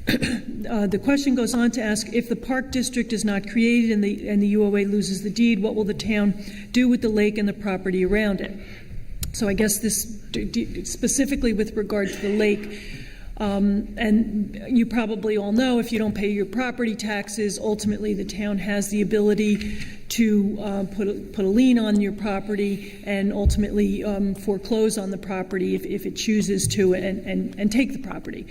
The question goes on to ask, if the park district is not created and the UOA loses the deed, what will the town do with the lake and the property around it? So I guess this specifically with regard to the lake, and you probably all know, if you don't pay your property taxes, ultimately the town has the ability to put a lien on your property and ultimately foreclose on the property if it chooses to, and take the property.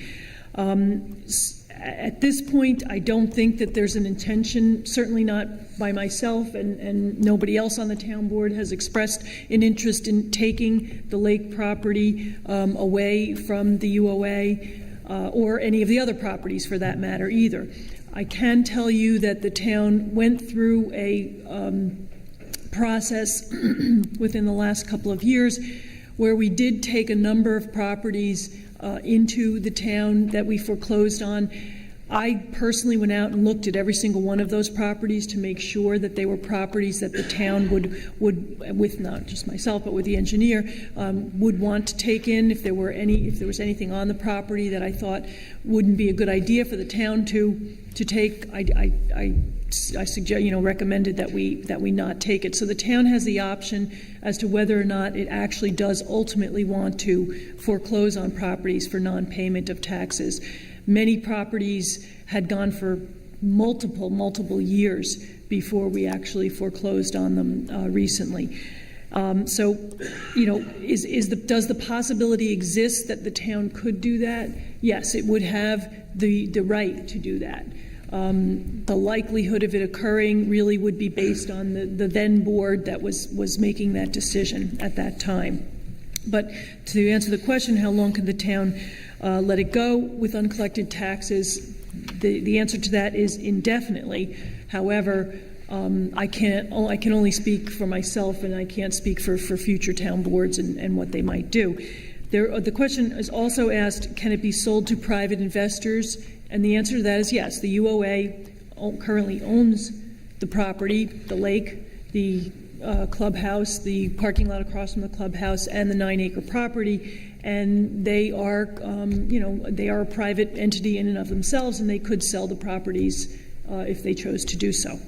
At this point, I don't think that there's an intention, certainly not by myself, and nobody else on the town board has expressed an interest in taking the lake property away from the UOA or any of the other properties for that matter either. I can tell you that the town went through a process within the last couple of years where we did take a number of properties into the town that we foreclosed on. I personally went out and looked at every single one of those properties to make sure that they were properties that the town would with not just myself but with the engineer, would want to take in if there was anything on the property that I thought wouldn't be a good idea for the town to take. I suggest, recommended that we not take it. So the town has the option as to whether or not it actually does ultimately want to foreclose on properties for non-payment of taxes. Many properties had gone for multiple years before we actually foreclosed on them recently. So, does the possibility exist that the town could do that? Yes, it would have the right to do that. The likelihood of it occurring really would be based on the then board that was making that decision at that time. But to answer the question, how long can the town let it go with uncollected taxes? The answer to that is indefinitely. However, I can only speak for myself, and I can't speak for future town boards and what they might do. The question is also asked, can it be sold to private investors? And the answer to that is yes. The UOA currently owns the property, the lake, the clubhouse, the parking lot across from the clubhouse, and the 9-acre property, and they are, they are a private entity in and of themselves, and they could sell the properties if they chose to do so.